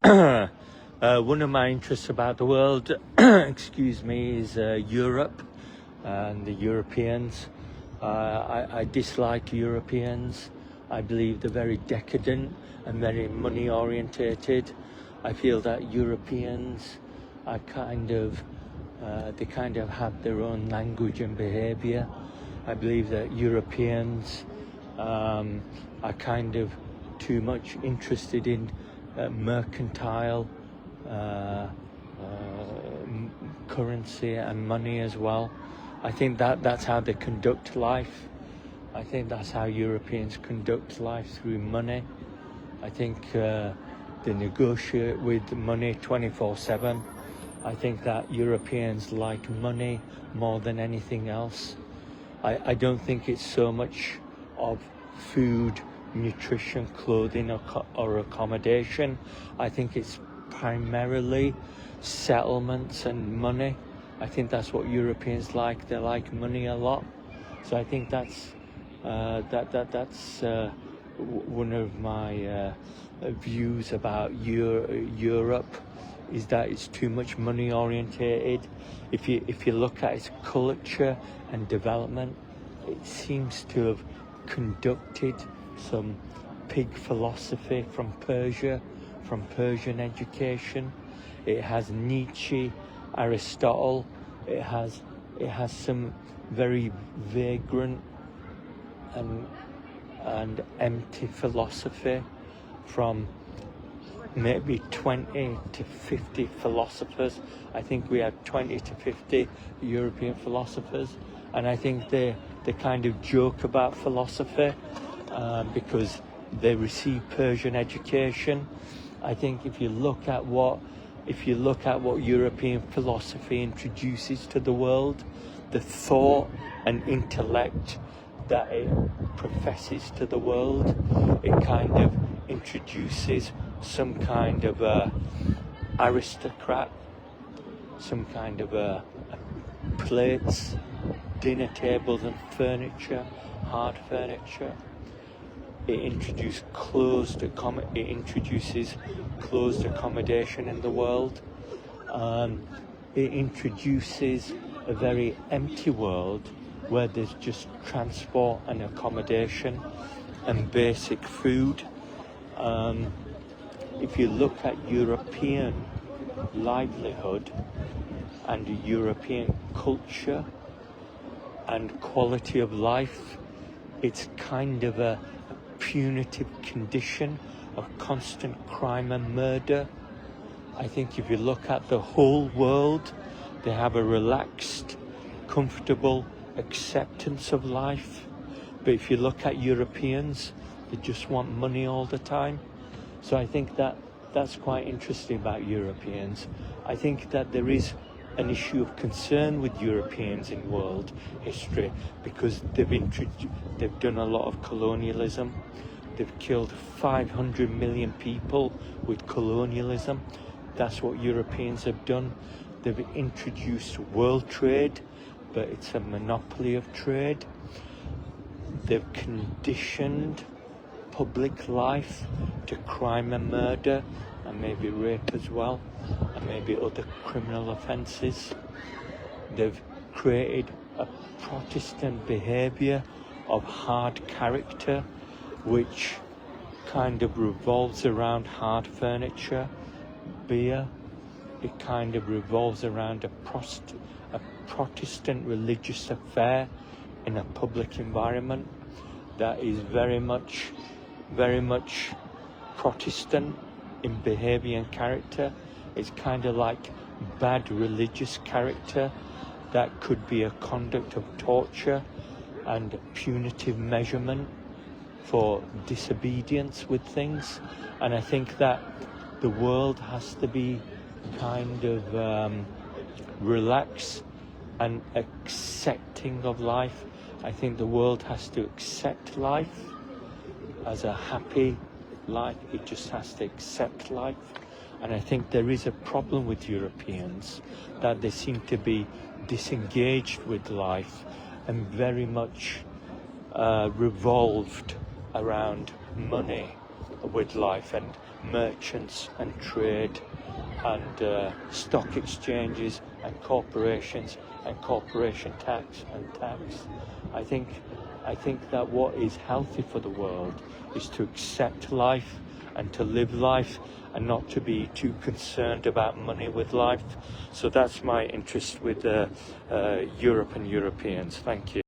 One of my interests about the world, excuse me, is Europe and the Europeans. I dislike Europeans. I believe they're very decadent and very money orientated. I feel that Europeans are they kind of have their own language and behavior. I believe that Europeans are kind of too much interested in mercantile currency and money as well. I think that's how they conduct life. I think that's how Europeans conduct life, through money. I think they negotiate with money 24/7. I think that Europeans like money more than anything else. I don't think it's so much of food, nutrition, clothing or accommodation. I think it's primarily settlements and money. I think that's what Europeans like. They like money a lot. So I think that's one of my views about Europe, is that it's too much money orientated. If you look at its culture and development, it seems to have conducted some pig philosophy from Persia, from Persian education. It has Nietzsche, Aristotle. It has some very vagrant and empty philosophy from maybe 20 to 50 philosophers. I think we have 20 to 50 European philosophers, and I think they kind of joke about philosophy because they receive Persian education. I think if you look at what European philosophy introduces to the world, the thought and intellect that it professes to the world, it kind of introduces some kind of aristocrat, some kind of plates, dinner tables and furniture, hard furniture. It introduces closed accommodation in the world. It introduces a very empty world where there's just transport and accommodation and basic food. If you look at European livelihood and European culture and quality of life, it's kind of a punitive condition of constant crime and murder. I think if you look at the whole world, they have a relaxed, comfortable acceptance of life. But if you look at Europeans, they just want money all the time. So I think that's quite interesting about Europeans. I think that there is an issue of concern with Europeans in world history because they've done a lot of colonialism. They've killed 500 million people with colonialism. That's what Europeans have done. They've introduced world trade, but it's a monopoly of trade. They've conditioned public life to crime and murder, and maybe rape as well, and maybe other criminal offences. They've created a Protestant behaviour of hard character, which kind of revolves around hard furniture, beer. It kind of revolves around a Protestant religious affair in a public environment that is very much Protestant in behaviour and character. It's kind of like bad religious character that could be a conduct of torture and punitive measurement for disobedience with things. And I think that the world has to be kind of relaxed and accepting of life. I think the world has to accept life as a happy life. It just has to accept life. And I think there is a problem with Europeans, that they seem to be disengaged with life and very much revolved around money with life, and merchants and trade and stock exchanges and corporations and corporation tax and tax. I think that what is healthy for the world is to accept life and to live life and not to be too concerned about money with life. So that's my interest with Europe and Europeans. Thank you.